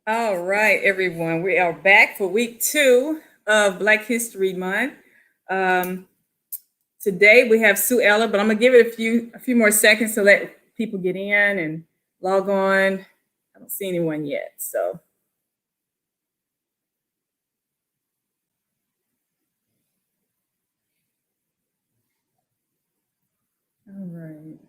All right, everyone. We are back for week two of Black History Month. Um, Today we have Sue Ella, but I'm gonna give it a few more seconds to let people get in and log on. I don't see anyone yet, so all right.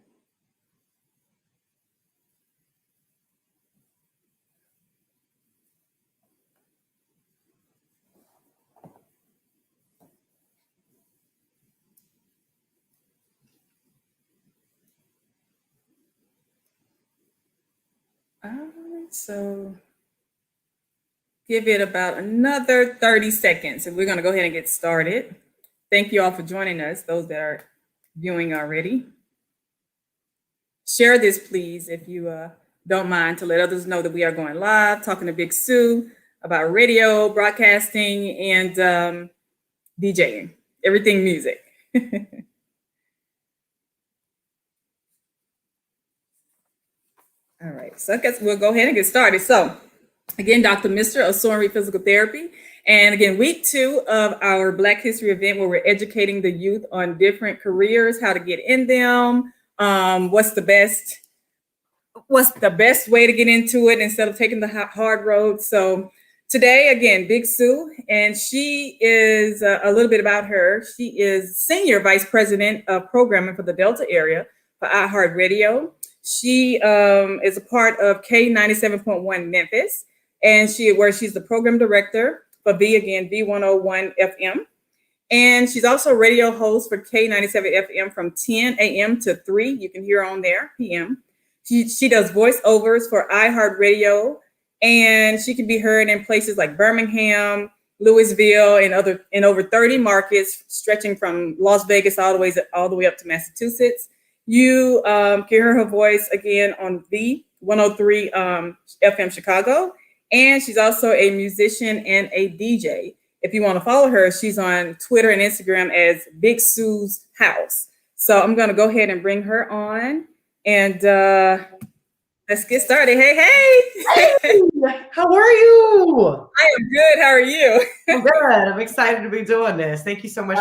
All right, so give it about another 30 seconds, and we're gonna go ahead and get started. Thank you all for joining us, those that are viewing already. Share this, please, if you don't mind, to let others know that we are going live, talking to Big Sue about radio, broadcasting, and DJing, everything music. All right, so I guess we'll go ahead and get started. So, again, Dr. Mister of Soaring Physical Therapy. And again, week two of our Black History event where we're educating the youth on different careers, how to get in them, what's the best way to get into it instead of taking the hard road. So today, again, Big Sue, and she is a little bit about her. She is Senior Vice President of Programming for the Delta area for iHeartRadio. She is a part of K97.1 Memphis, and she's the program director for V101 FM. And she's also a radio host for K97 FM from 10 a.m. to 3. You can hear her on there, p.m. She does voiceovers for iHeartRadio, and she can be heard in places like Birmingham, Louisville, and over 30 markets, stretching from Las Vegas all the way up to Massachusetts. You can hear her voice again on the 103 FM Chicago, and she's also a musician and a DJ. If you want to follow her, she's on Twitter and Instagram as Big Sue's House. So I'm going to go ahead and bring her on. And let's get started. Hey, how are you? I am good. How are you? I'm good. I'm excited to be doing this. Thank you so much.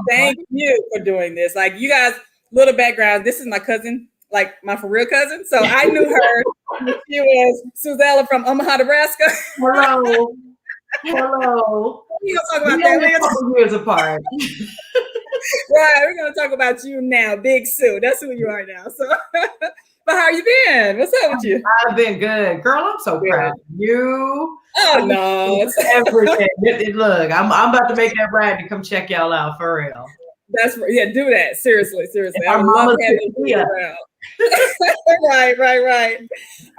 Thank you for doing this. Like, you guys, little background. This is my cousin, like my for real cousin. So I knew her. She was Suzella from Omaha, Nebraska. Hello. Hello. We're gonna talk about that. We're a couple years apart. Right, we're gonna talk about you now, Big Sue. That's who you are now. So, but how you been? What's up with you? I've been good, girl. I'm so proud of you. Oh no, it's everything. Look, I'm about to make that ride to come check y'all out for real. Do that. Seriously. I would love having you around. Right.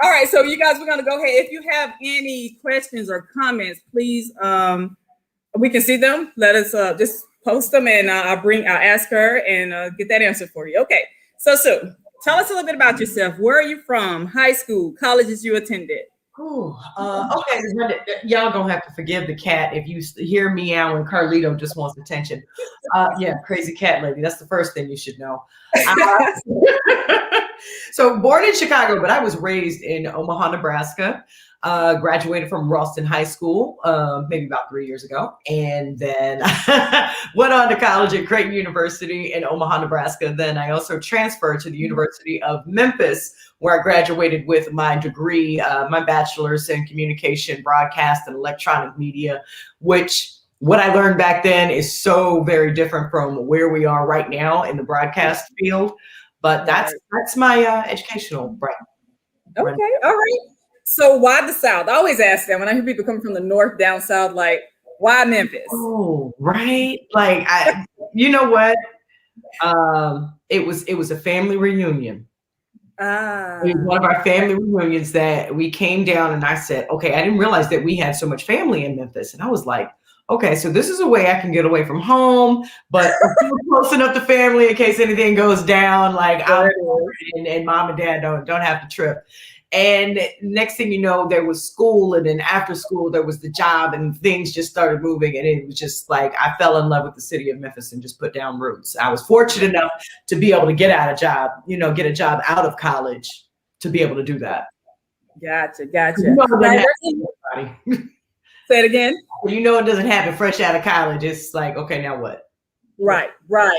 All right, so you guys, we're gonna go ahead. If you have any questions or comments, please, we can see them. Let us just post them, and I'll ask her and get that answer for you. Okay, so Sue, tell us a little bit about yourself. Where are you from? High school, colleges you attended? Okay, y'all gonna have to forgive the cat if you hear meowing. Carlito just wants attention. Yeah, crazy cat lady. That's the first thing you should know. So born in Chicago, but I was raised in Omaha, Nebraska. Graduated from Ralston High School maybe about 3 years ago, and then went on to college at Creighton University in Omaha, Nebraska. Then I also transferred to the University of Memphis, where I graduated with my degree, my bachelor's in communication, broadcast, and electronic media, which what I learned back then is so very different from where we are right now in the broadcast field. But that's my educational break. Okay, all right. So why the South? I always ask that when I hear people coming from the North down South, like, why Memphis? Oh, right. Like, you know what? It was a family reunion. It was one of our family reunions that we came down, and I said, okay, I didn't realize that we had so much family in Memphis. And I was like, okay, so this is a way I can get away from home, but I'm close enough to family in case anything goes down. Like, and mom and dad don't have to trip. And next thing you know, there was school, and then after school, there was the job, and things just started moving. And it was just like, I fell in love with the city of Memphis and just put down roots. I was fortunate enough to be able to get a job out of college to be able to do that. Gotcha. Now, say it again. You know, it doesn't happen fresh out of college. It's like, okay, now what? Right,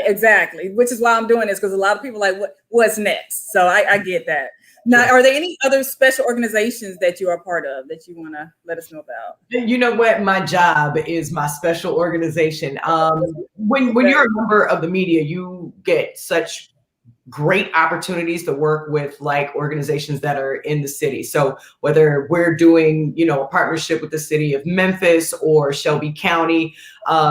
exactly. Which is why I'm doing this, because a lot of people are like, what's next? So I get that. Now, are there any other special organizations that you are part of that you want to let us know about? You know what? My job is my special organization. When you're a member of the media, you get such great opportunities to work with like organizations that are in the city. So whether we're doing, you know, a partnership with the city of Memphis or Shelby County,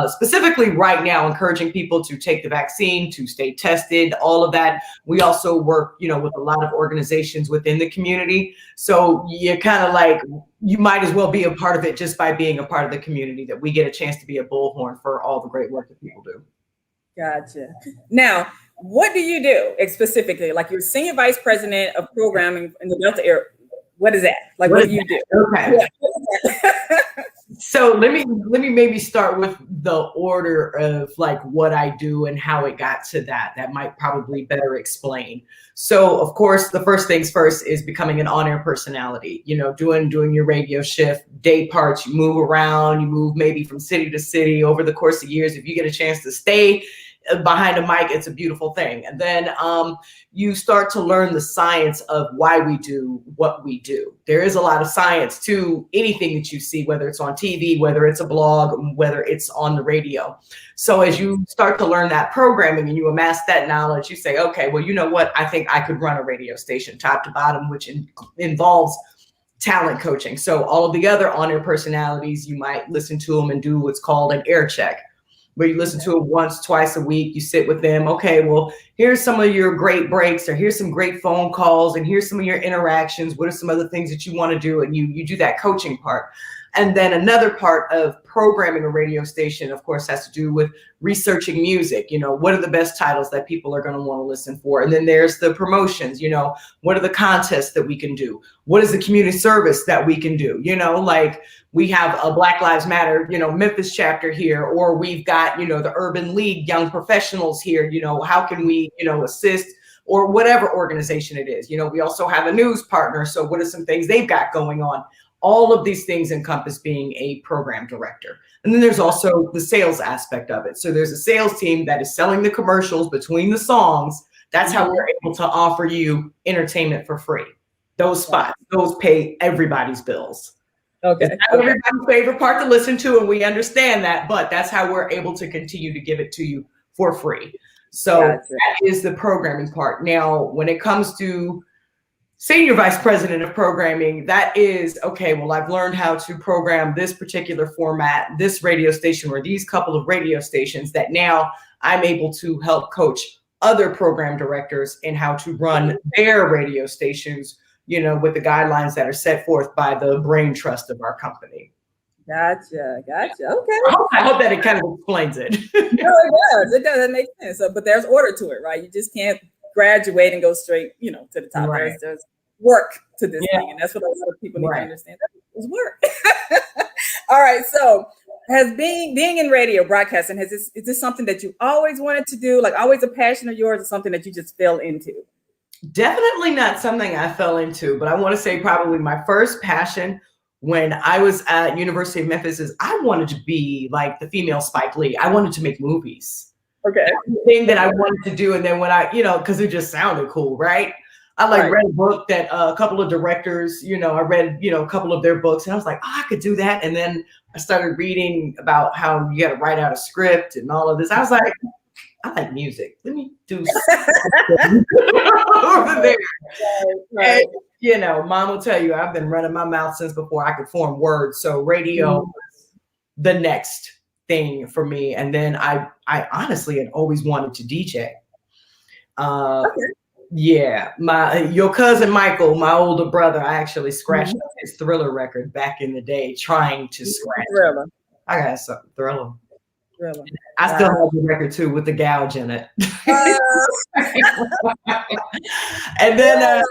specifically right now, encouraging people to take the vaccine, to stay tested, all of that. We also work, you know, with a lot of organizations within the community. So you kind of like, you might as well be a part of it just by being a part of the community, that we get a chance to be a bullhorn for all the great work that people do. Gotcha. Now, what do you do specifically? Like, you're senior vice president of programming in the Delta area. What is that? Like, what do you do? Okay. Yeah. So let me maybe start with the order of like what I do and how it got to that. That might probably better explain. So of course, the first things first is becoming an on-air personality, you know, doing your radio shift, day parts, you move around, you move maybe from city to city over the course of years. If you get a chance to stay behind a mic, it's a beautiful thing. And then you start to learn the science of why we do what we do. There is a lot of science to anything that you see, whether it's on TV, whether it's a blog, whether it's on the radio. So as you start to learn that programming and you amass that knowledge, you say, okay, well, you know what? I think I could run a radio station top to bottom, which involves talent coaching. So all of the other on-air personalities, you might listen to them and do what's called an air check, where you listen to it once, twice a week, you sit with them. Okay, well, here's some of your great breaks, or here's some great phone calls, and here's some of your interactions. What are some other things that you want to do? And you do that coaching part. And then another part of programming a radio station, of course, has to do with researching music. You know, what are the best titles that people are going to want to listen for? And then there's the promotions, you know, what are the contests that we can do? What is the community service that we can do? You know, like we have a Black Lives Matter, you know, Memphis chapter here, or we've got, you know, the Urban League Young Professionals here. You know, how can we, you know, assist, or whatever organization it is. You know, we also have a news partner. So what are some things they've got going on? All of these things encompass being a program director. And then there's also the sales aspect of it. So there's a sales team that is selling the commercials between the songs. That's how we're able to offer you entertainment for free. Those spots, those pay everybody's bills. Okay. It's not everybody's favorite part to listen to, and we understand that, but that's how we're able to continue to give it to you for free. So that is the programming part. Now, when it comes to Senior Vice President of Programming, that is, okay, well, I've learned how to program this particular format, this radio station, or these couple of radio stations, that now I'm able to help coach other program directors in how to run their radio stations, you know, with the guidelines that are set forth by the brain trust of our company. Gotcha. Okay. I hope that it kind of explains it. No, it does. It does. That makes sense. So, but there's order to it, right? You just can't graduate and go straight, you know, to the top. Right. There's work to this thing, and that's what a lot of people need to understand. It's work. All right. So, has being in radio broadcasting, is this something that you always wanted to do, like always a passion of yours, or something that you just fell into? Definitely not something I fell into, but I want to say probably my first passion when I was at University of Memphis is I wanted to be like the female Spike Lee. I wanted to make movies. Okay. The thing that I wanted to do. And then when I, you know, because it just sounded cool, right? I read a book that a couple of directors, you know, I read, you know, a couple of their books, and I was like, oh, I could do that. And then I started reading about how you got to write out a script and all of this. I was like, I like music. Let me do something over there. Right. And, you know, mom will tell you, I've been running my mouth since before I could form words. So radio was the next thing for me. And then I honestly had always wanted to DJ. Yeah, your cousin Michael, my older brother, I actually scratched up his Thriller record back in the day, trying to scratch. Thriller. I got something Thriller. Really? I still have the record too with the gouge in it. And then,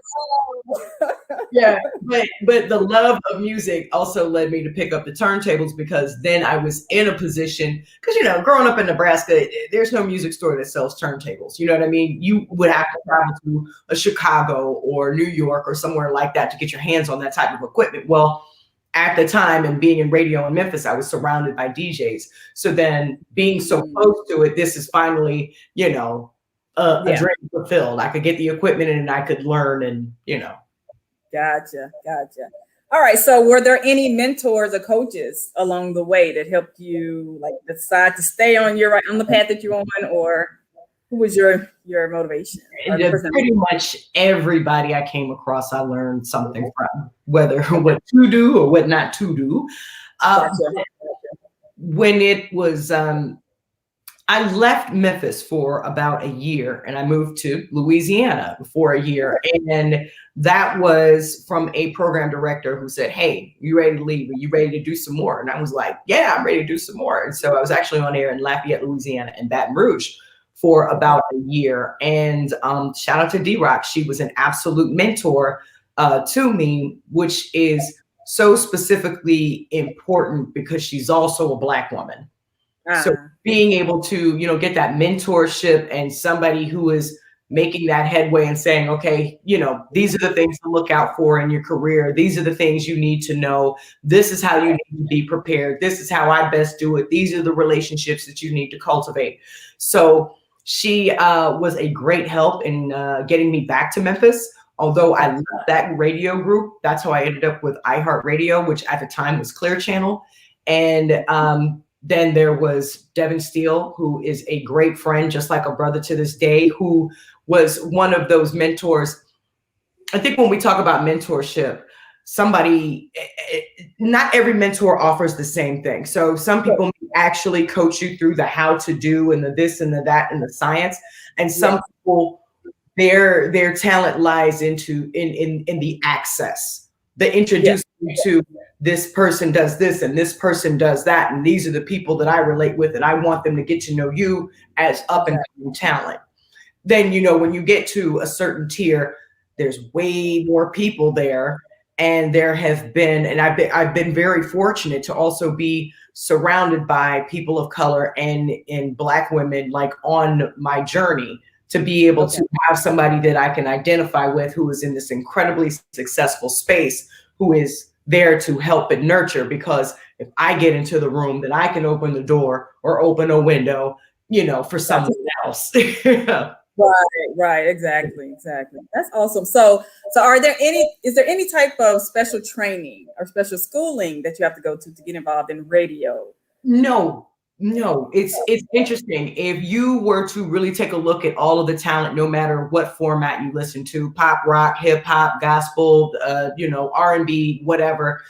yeah, but the love of music also led me to pick up the turntables, because then I was in a position, because, you know, growing up in Nebraska, there's no music store that sells turntables. You know what I mean? You would have to travel to a Chicago or New York or somewhere like that to get your hands on that type of equipment. Well, at the time, and being in radio in Memphis, I was surrounded by DJs. So then being so close to it, this is finally, you know, a dream fulfilled. I could get the equipment and I could learn, and, you know. Gotcha. All right. So were there any mentors or coaches along the way that helped you like decide to stay on the path that you're on, or who was your motivation? Pretty much everybody I came across, I learned something from, whether what to do or what not to do. When it was, I left Memphis for about a year and I moved to Louisiana for a year. And that was from a program director who said, "Hey, you ready to leave? Are you ready to do some more?" And I was like, "Yeah, I'm ready to do some more." And so I was actually on air in Lafayette, Louisiana and Baton Rouge for about a year. And shout out to D-Rock. She was an absolute mentor to me, which is so specifically important because she's also a Black woman. So being able to, you know, get that mentorship and somebody who is making that headway and saying, okay, you know, these are the things to look out for in your career. These are the things you need to know. This is how you need to be prepared. This is how I best do it. These are the relationships that you need to cultivate. So she was a great help in getting me back to Memphis. Although I left that radio group, that's how I ended up with iHeartRadio, which at the time was Clear Channel. And then there was Devin Steele, who is a great friend, just like a brother to this day, who was one of those mentors. I think when we talk about mentorship, not every mentor offers the same thing. So some people actually coach you through the how to do and the this and the that and the science. And some people, their talent lies in the access. They introduce you to this person does this and this person does that. And these are the people that I relate with, and I want them to get to know you as up and coming talent. Then, you know, when you get to a certain tier, there's way more people there. And there have been, and I've been very fortunate to also be surrounded by people of color and Black women, like on my journey, to be able to have somebody that I can identify with who is in this incredibly successful space, who is there to help and nurture. Because if I get into the room, then I can open the door or open a window, you know, for someone else. Right. Exactly. That's awesome. So is there any type of special training or special schooling that you have to go to get involved in radio? No, it's interesting. If you were to really take a look at all of the talent, no matter what format you listen to, pop, rock, hip hop, gospel, you know, R&B, whatever,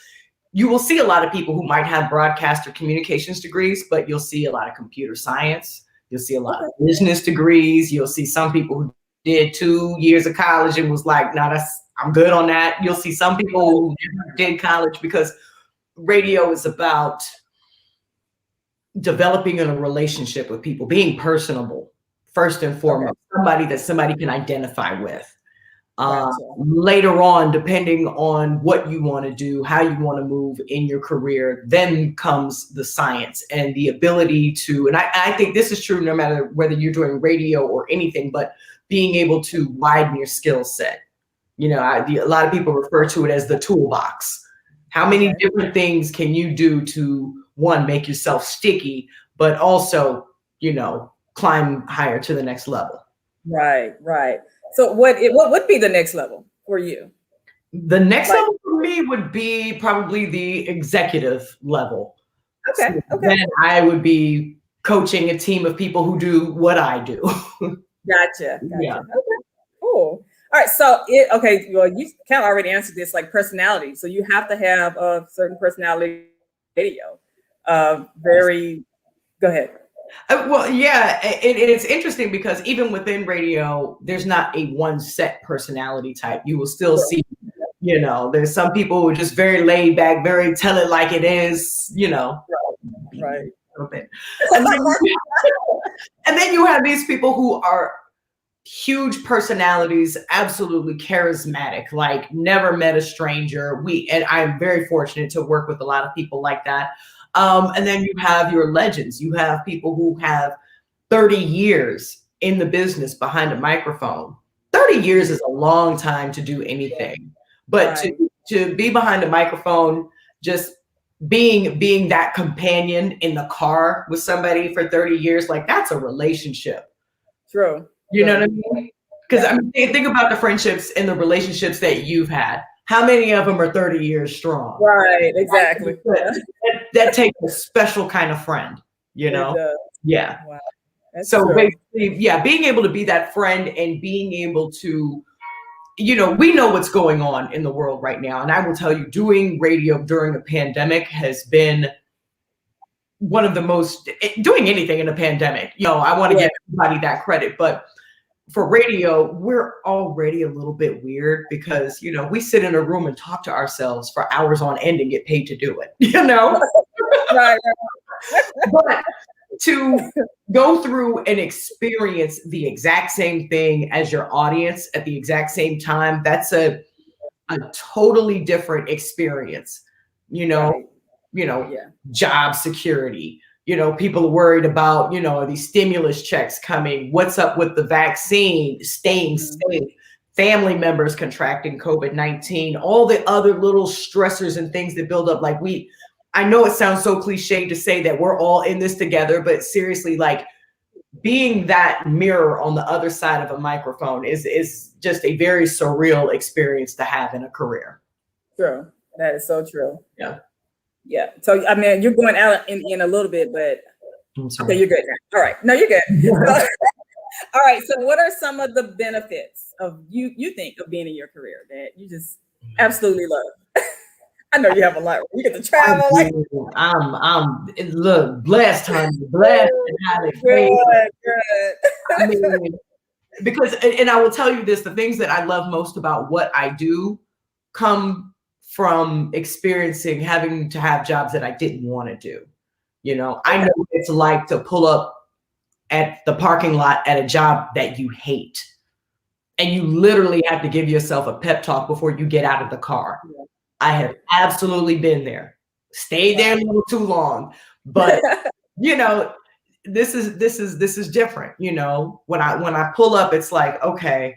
you will see a lot of people who might have broadcast or communications degrees, but you'll see a lot of computer science. You'll see a lot of business degrees. You'll see some people who did 2 years of college and was like, "No, I'm good on that." You'll see some people who never did college, because radio is about developing a relationship with people, being personable first and foremost, somebody that somebody can identify with. Later on, depending on what you want to do, how you want to move in your career, then comes the science and the ability to, and I think this is true no matter whether you're doing radio or anything, but being able to widen your skill set. You know, a lot of people refer to it as the toolbox. How many different things can you do to, one, make yourself sticky, but also, you know, climb higher to the next level? Right. So what would be the next level for you? The next level for me would be probably the executive level. Okay. Then I would be coaching a team of people who do what I do. Gotcha. Yeah. Okay. Cool. All right. So well, you kind of already answered this, like personality. So you have to have a certain personality video. Go ahead. Well, yeah, it's interesting because even within radio, there's not a one set personality type. You will still see, you know, there's some people who are just very laid back, very tell it like it is, you know. Right. little bit. And then, and then you have these people who are huge personalities, absolutely charismatic, like never met a stranger. And I'm very fortunate to work with a lot of people like that. And then you have your legends. You have people who have 30 years in the business behind a microphone. 30 years is a long time to do anything, but to be behind a microphone, just being that companion in the car with somebody for 30 years, like that's a relationship. True. You know what I mean? Because I mean, think about the friendships and the relationships that you've had. How many of them are 30 years strong? Right, exactly. That takes a special kind of friend, you know? Yeah. Wow. So basically, yeah, being able to be that friend and being able to, you know, we know what's going on in the world right now. And I will tell you, doing radio during a pandemic has been one of the most, doing anything in a pandemic, you know, I want to give everybody that credit, but for radio, we're already a little bit weird because, you know, we sit in a room and talk to ourselves for hours on end and get paid to do it, you know? Right. But to go through and experience the exact same thing as your audience at the exact same time, that's a totally different experience, you know, job security. You know, people are worried about, you know, these stimulus checks coming. What's up with the vaccine, staying safe, family members contracting COVID-19, all the other little stressors and things that build up. Like I know it sounds so cliche to say that we're all in this together, but seriously, like being that mirror on the other side of a microphone is just a very surreal experience to have in a career. True. That is so true. Yeah. Yeah. So, I mean, you're going out in a little bit, but okay, you're good now. All right. No, you're good. All right. So what are some of the benefits of you think of being in your career that you just absolutely love? I know you have a lot. You get to travel. I'm look, blessed, honey. Blessed and highly favored. Good. I mean, because, and I will tell you this, the things that I love most about what I do come from having to have jobs that I didn't want to do. You know, I know what it's like to pull up at the parking lot at a job that you hate. And you literally have to give yourself a pep talk before you get out of the car. Yeah. I have absolutely been there, stayed there a little too long, but you know, this is different. You know, when I pull up, it's like, okay,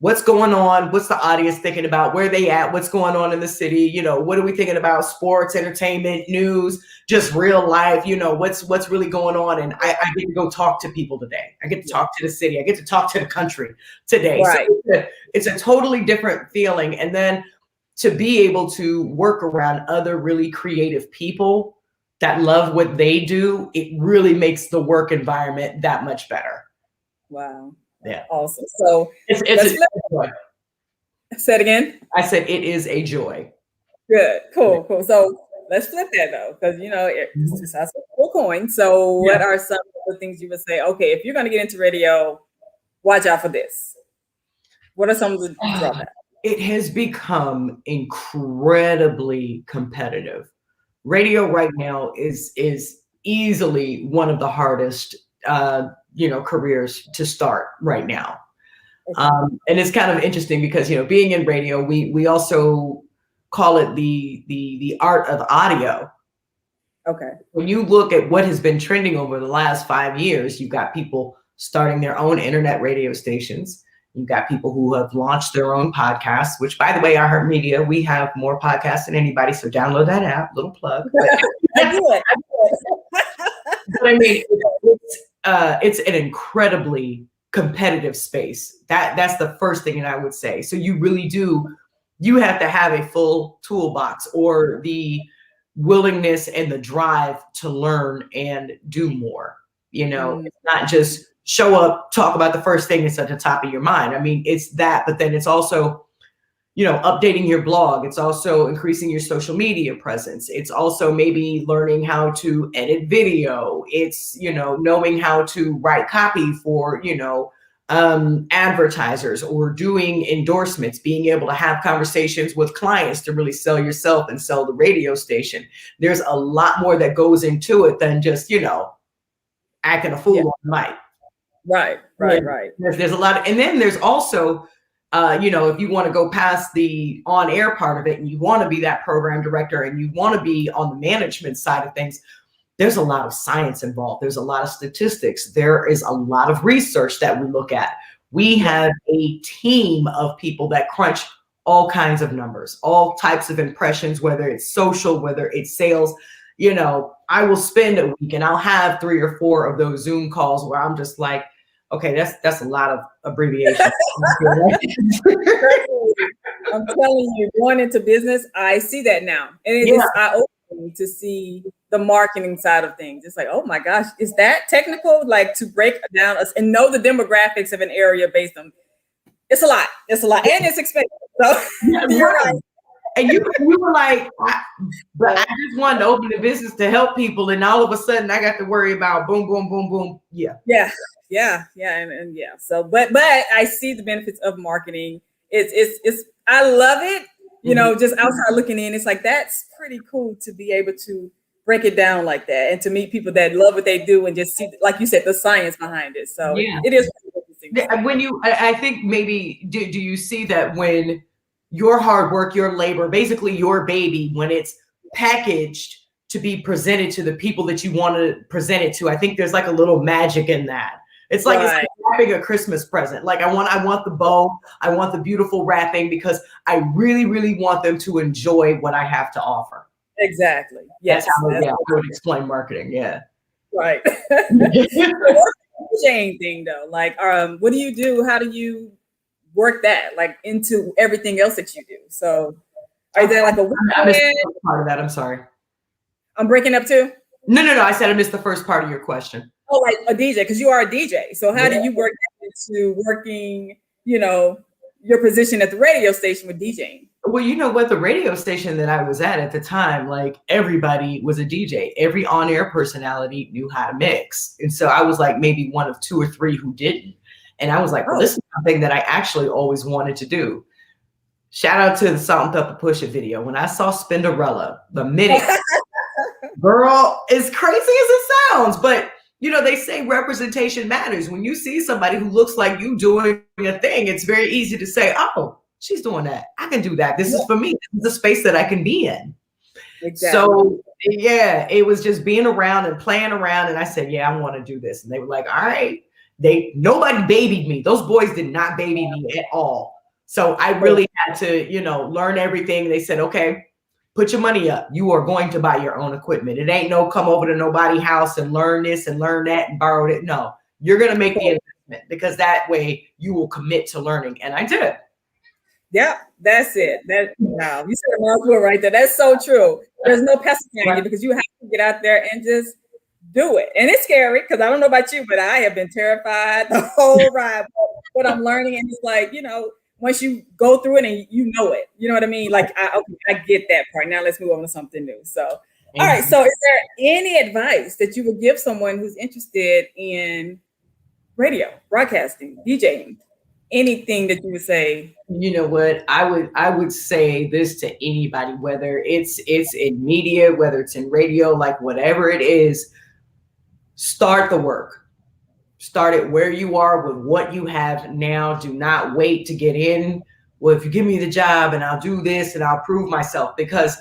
what's going on? What's the audience thinking about? Where they at? What's going on in the city? You know, what are we thinking about? Sports, entertainment, news, just real life, you know, what's really going on? And I get to go talk to people today. I get to talk to the city. I get to talk to the country today. Right. So it's a totally different feeling. And then to be able to work around other really creative people that love what they do, it really makes the work environment that much better. Wow. Yeah. Awesome. So it's a joy. Say it again. I said it is a joy. Good. Cool. Cool. So let's flip that though, because you know it's just has a full coin. So what are some of the things you would say? Okay, if you're going to get into radio, watch out for this. What are some of the drawbacks? It has become incredibly competitive. Radio right now is easily one of the hardest careers to start right now. And it's kind of interesting because, you know, being in radio, we also call it the art of audio. Okay. When you look at what has been trending over the last 5 years, you've got people starting their own internet radio stations. You've got people who have launched their own podcasts, which, by the way, iHeartMedia, we have more podcasts than anybody. So download that app, little plug. I do it. But I mean, it's an incredibly competitive space. That's the first thing that I would say. So you really you have to have a full toolbox or the willingness and the drive to learn and do more. You know, it's not just show up, talk about the first thing that's at the top of your mind. I mean, it's that, but then it's also, you know, updating your blog. It's also increasing your social media presence. It's also maybe learning how to edit video. It's, you know, knowing how to write copy for, you know, advertisers or doing endorsements, being able to have conversations with clients to really sell yourself and sell the radio station. There's a lot more that goes into it than just, acting a fool on the mic. Right. There's a lot of, and then there's also, if you want to go past the on-air part of it and you want to be that program director and you want to be on the management side of things, there's a lot of science involved. There's a lot of statistics. There is a lot of research that we look at. We have a team of people that crunch all kinds of numbers, all types of impressions, whether it's social, whether it's sales. I will spend a week and I'll have 3 or 4 of those Zoom calls where I'm just like, okay, that's a lot of abbreviation. I'm telling you, going into business, I see that now. And it is eye-opening to see the marketing side of things. It's like, oh my gosh, is that technical? Like, to break down us and know the demographics of an area based on, it's a lot, and it's expensive. So you're right. And you were like, but I just wanted to open a business to help people, and all of a sudden I got to worry about boom, boom, boom, boom. Yeah. And so, but I see the benefits of marketing. It's I love it. Just outside looking in, it's like, that's pretty cool to be able to break it down like that and to meet people that love what they do and just see, like you said, the science behind it. So it is interesting. When I think maybe, do you see that when your hard work, your labor, basically your baby, when it's packaged to be presented to the people that you want to present it to, I think there's like a little magic in that. It's like, it's like wrapping a Christmas present. Like I want the bow, I want the beautiful wrapping, because I really, really want them to enjoy what I have to offer. Exactly. Yes. That's how I would explain marketing. Yeah. Right. The DJing thing though, like, what do you do? How do you work that like into everything else that you do? So are there like a part of that? I'm sorry. I'm breaking up too? No. I said I missed the first part of your question. Oh, like a DJ, because you are a DJ. So how do you work into working, your position at the radio station with DJing? Well, you know what? The radio station that I was at the time, like, everybody was a DJ. Every on-air personality knew how to mix. And so I was like maybe one of 2 or 3 who didn't. And I was like, well, this is something that I actually always wanted to do. Shout out to the Salt and Pepper Push It video. When I saw Spinderella, the minute, girl, as crazy as it sounds, but they say representation matters. When you see somebody who looks like you doing a thing, it's very easy to say, oh, she's doing that. I can do that. This is for me. This is a space that I can be in. Exactly. So it was just being around and playing around. And I said, I want to do this. And they were like, all right. Nobody babied me. Those boys did not baby me at all. So I really had to, learn everything. They said, okay, put your money up. You are going to buy your own equipment. It ain't no come over to nobody's house and learn this and learn that and borrow it. No, you're going to make the investment, because that way you will commit to learning. And I did. Yeah, that's it. Wow, you said a mouthful right there. That's so true. There's no pacifying because you have to get out there and just do it. And it's scary, because I don't know about you, but I have been terrified the whole ride. But I'm learning, and it's like, once you go through it and you know it, you know what I mean? Like, I get that part. Now let's move on to something new. So, all right. So is there any advice that you would give someone who's interested in radio, broadcasting, DJing, anything that you would say? You know what? I would say this to anybody, whether it's in media, whether it's in radio, like whatever it is, start the work. Start it where you are with what you have now. Do not wait to get in. Well, if you give me the job and I'll do this and I'll prove myself, because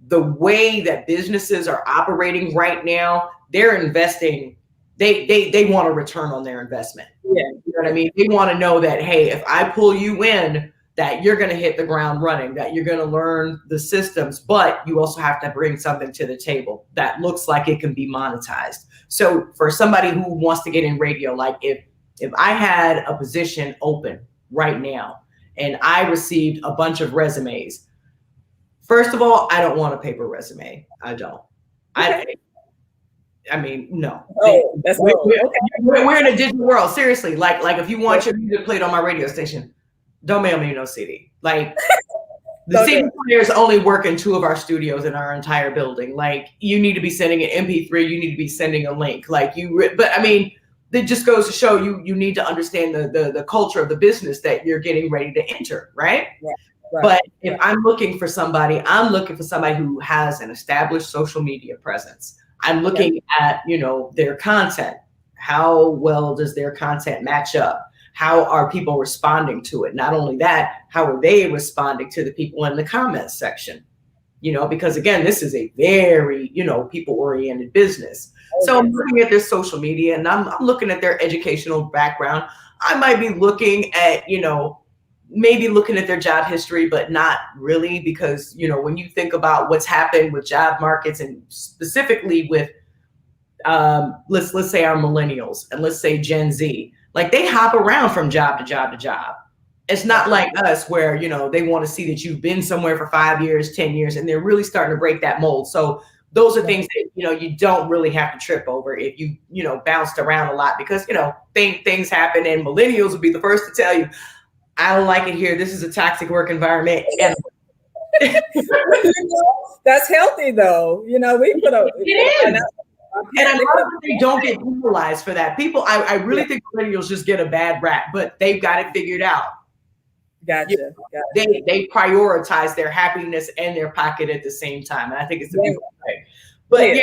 the way that businesses are operating right now, they're investing. They want a return on their investment. Yeah. You know what I mean? They want to know that, hey, if I pull you in, that you're going to hit the ground running, that you're going to learn the systems, but you also have to bring something to the table that looks like it can be monetized. So for somebody who wants to get in radio, like if I had a position open right now and I received a bunch of resumes, first of all, I don't want a paper resume. I don't. Okay. I mean, no. Oh, that's we're in a digital world. Seriously, like if you want your music played on my radio station, don't mail me no CD. Like the CD players only work in 2 of our studios in our entire building. Like you need to be sending an MP3. You need to be sending a link. Like but I mean, that just goes to show you need to understand the culture of the business that you're getting ready to enter, right? Right. But if I'm looking for somebody, I'm looking for somebody who has an established social media presence. I'm looking at, their content. How well does their content match up? How are people responding to it? Not only that, how are they responding to the people in the comments section? Because again, this is a very, people-oriented business. So I'm looking at their social media and I'm looking at their educational background. I might be looking at, maybe looking at their job history, but not really, because, when you think about what's happened with job markets and specifically with, let's say our millennials and let's say Gen Z, like they hop around from job to job to job. It's not like us where, they want to see that you've been somewhere for 5 years, 10 years, and they're really starting to break that mold. So those are things that, you don't really have to trip over if you, bounced around a lot, because, things happen, and millennials will be the first to tell you, I don't like it here. This is a toxic work environment. And that's healthy though. We put a, and I love that they don't get penalized for that. People, I really think millennials just get a bad rap, but they've got it figured out. Gotcha. They prioritize their happiness and their pocket at the same time. And I think it's a beautiful thing. But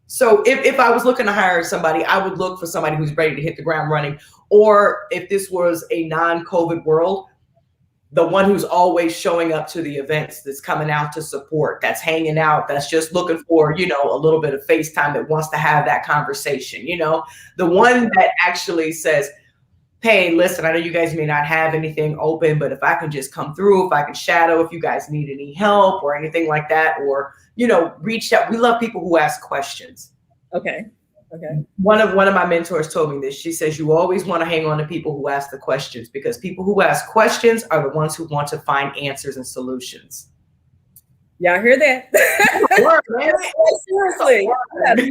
so if I was looking to hire somebody, I would look for somebody who's ready to hit the ground running. Or if this was a non-COVID world, the one who's always showing up to the events, that's coming out to support, that's hanging out, that's just looking for, a little bit of FaceTime, that wants to have that conversation, the one that actually says, hey, listen, I know you guys may not have anything open, but if I can just come through, if I can shadow, if you guys need any help or anything like that, or, reach out. We love people who ask questions. Okay. One of my mentors told me this. She says, you always want to hang on to people who ask the questions, because people who ask questions are the ones who want to find answers and solutions. Y'all hear that? Seriously. Do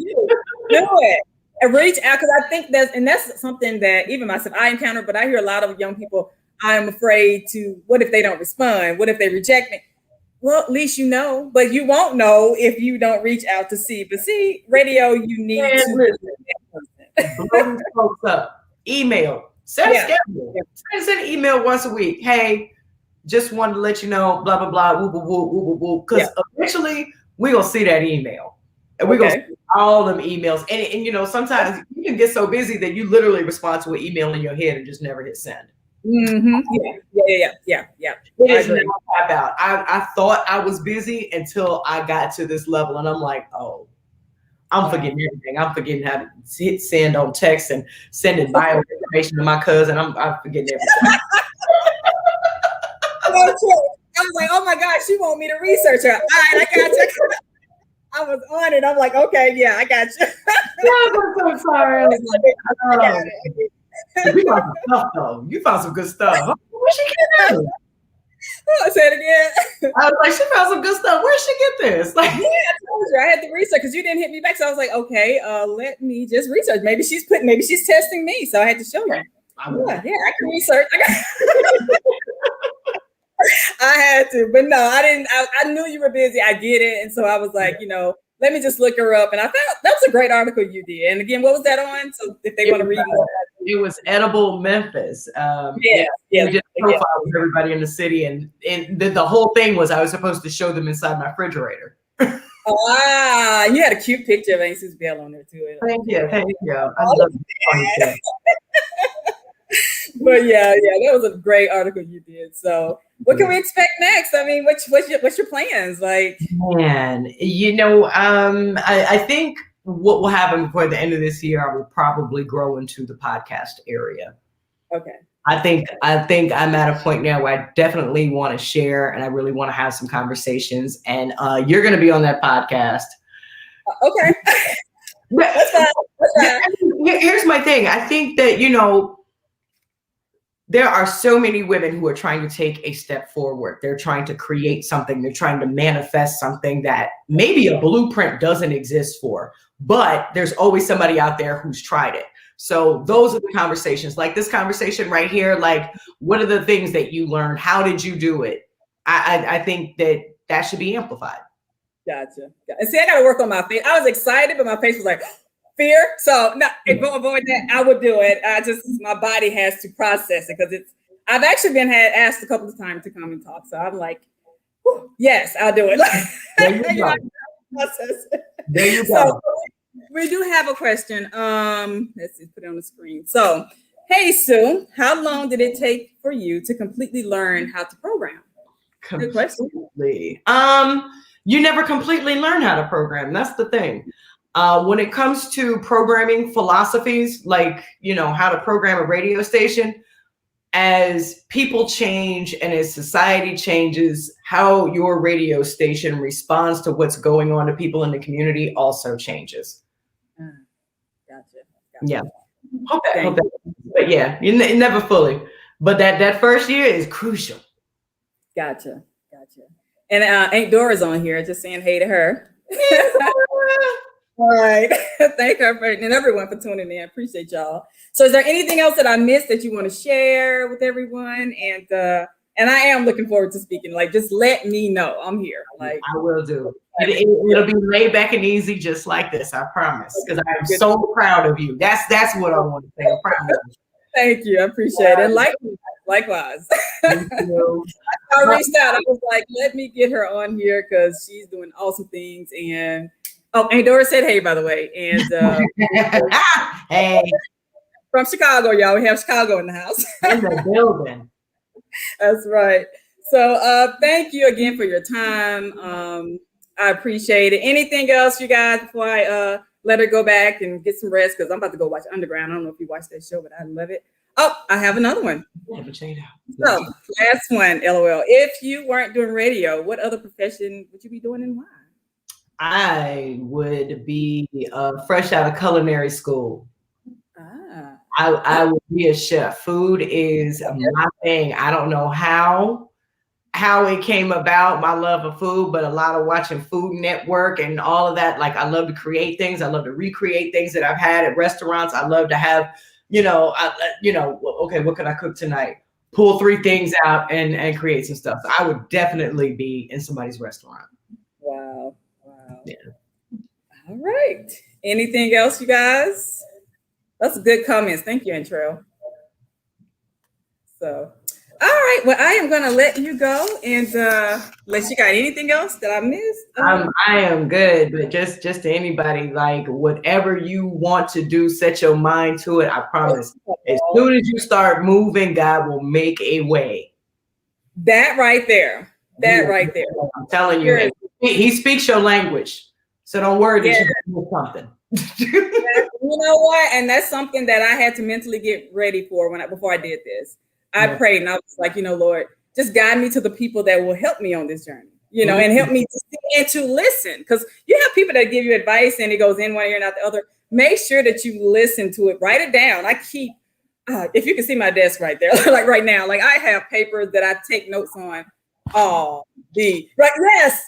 it. And reach out, because I think that's something that even myself I encounter, but I hear a lot of young people, I'm afraid to, what if they don't respond? What if they reject me? Well, at least but you won't know if you don't reach out to see. But see, radio, you need to blow these folks up. Email. Set a schedule. Send an email once a week. Hey, just wanted to let you know, blah, blah, blah, woo, woo, woo, woo, woo. Because eventually we're going to see that email. And we're going to see all them emails. And sometimes you can get so busy that you literally respond to an email in your head and just never hit send. Mm-hmm. Yeah. It is not about. I thought I was busy until I got to this level, and I'm like, oh, I'm forgetting everything. I'm forgetting how to hit send on text and sending bio information to my cousin. I'm forgetting everything. I was like, oh my gosh, she want me to research her. All right, I got you. I was on it. I'm like, okay, yeah, I got you. I'm so sorry. You found some stuff, though. You found some good stuff. Where'd she get this? Oh, say it again. I was like, she found some good stuff. Where'd she get this? Like, I told you I had to research, because you didn't hit me back. So I was like, okay, let me just research. Maybe she's testing me. So I had to show you. I can research. I had to, but no, I didn't. I knew you were busy. I get it. And so I was like, let me just look her up. And I thought that was a great article you did. And again, what was that on? So if they want to read more. It was Edible Memphis. We did a profile with everybody in the city. And the whole thing was I was supposed to show them inside my refrigerator. You had a cute picture of Aunt Sue's Bell on there too. Thank you. I love it. But that was a great article you did. So what can we expect next? I mean, what's your plans? Like, man, I think what will happen before the end of this year, I will probably grow into the podcast area. Okay. I think I'm at a point now where I definitely want to share, and I really want to have some conversations. And you're going to be on that podcast. Okay. That's fine. Here's my thing. I think that, there are so many women who are trying to take a step forward. They're trying to create something. They're trying to manifest something that maybe a blueprint doesn't exist for, but there's always somebody out there who's tried it. So those are the conversations, like this conversation right here. Like, what are the things that you learned? How did you do it? I think that should be amplified. Gotcha. And see, I got to work on my face. I was excited, but my face was like, fear. So no, avoid that. I would do it. My body has to process it because I've actually been asked a couple of times to come and talk. So I'm like, yes, I'll do it. There you go. Process it. There you go. So we do have a question. Let's see, put it on the screen. So, hey Sue, how long did it take for you to completely learn how to program? Good question. You never completely learn how to program. That's the thing. When it comes to programming philosophies, like, how to program a radio station, as people change and as society changes, how your radio station responds to what's going on to people in the community also changes. Gotcha. Yeah. Hope that. But yeah, you never fully. But that first year is crucial. Gotcha. And Aunt Dora's on here, just saying hey to her. All right. Thank her and everyone for tuning in. Appreciate y'all. So is there anything else that I missed that you want to share with everyone? And I am looking forward to speaking. Like, just let me know. I'm here. Like, I will do. It'll be laid back and easy, just like this. I promise. Because I am so proud of you. That's what I want to say. I'm proud of you. Thank you. I appreciate it. And likewise. Thank you. I reached out. I was like, let me get her on here because she's doing awesome things. And Aunt Dora said hey, by the way. And hey. From Chicago, y'all. We have Chicago in the house. In the building. That's right. So thank you again for your time. I appreciate it. Anything else, you guys, before I let her go back and get some rest? Because I'm about to go watch Underground. I don't know if you watched that show, but I love it. Oh, I have another one. Yeah, but check it out. So last one, LOL. If you weren't doing radio, what other profession would you be doing and why? I would be fresh out of culinary school. I would be a chef. Food is my thing. I don't know how it came about, my love of food, but a lot of watching Food Network and all of that. Like, I love to create things. I love to recreate things that I've had at restaurants. I love to have, okay, what can I cook tonight? Pull 3 things out and create some stuff. So I would definitely be in somebody's restaurant. Wow. Yeah. All right. Anything else, you guys? That's good comments. Thank you, Intro. So, all right. Well, I am going to let you go. And unless you got anything else that I missed. I am good. But just to anybody, like, whatever you want to do, set your mind to it. I promise. As soon as you start moving, God will make a way. That right there. I'm telling you. He speaks your language. So don't worry that you do something. You know what? And that's something that I had to mentally get ready for before I did this. I prayed and I was like, Lord, just guide me to the people that will help me on this journey, and help me to see and to listen. Because you have people that give you advice and it goes in one ear and out the other. Make sure that you listen to it. Write it down. I keep, if you can see my desk right there, like right now, like I have papers that I take notes on. Oh, right.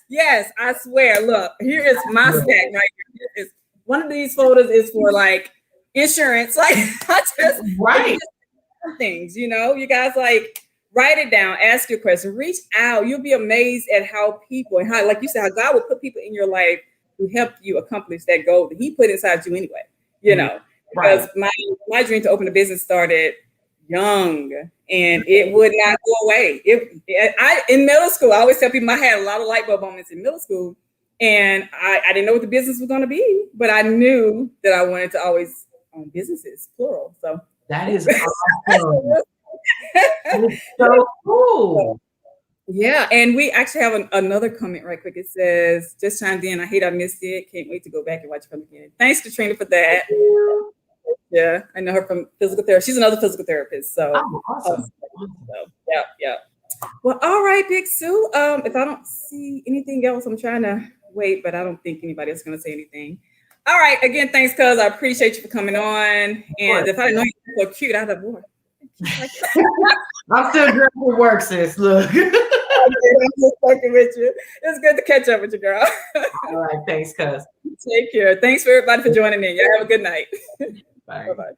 Yes, I swear. Look, here is my stack right here. One of these folders is for like insurance. Like I just things, you guys, like, write it down, ask your question, reach out. You'll be amazed at how people and how, like you said, how God will put people in your life to help you accomplish that goal that He put inside you anyway. Because my dream to open a business started young and it would not go away. In middle school, I always tell people I had a lot of light bulb moments in middle school. And I didn't know what the business was going to be, but I knew that I wanted to always own businesses, plural. So that is awesome. That's so cool. Yeah. And we actually have another comment right quick. It says, just chimed in. I hate I missed it. Can't wait to go back and watch it from again. Thanks, Katrina, for that. Yeah. I know her from physical therapy. She's another physical therapist. So awesome. Yeah. Well, all right, Big Sue. If I don't see anything else, I'm trying to wait, but I don't think anybody else is going to say anything. All right. Again, thanks, cuz. I appreciate you for coming on. And if I didn't know you were so cute, I'd have more. I'm still dressed for work, sis. Look. I'm just fucking with you. It's good to catch up with you, girl. All right. Thanks, cuz. Take care. Thanks for everybody for joining in. Y'all have a good night. Bye. Bye-bye.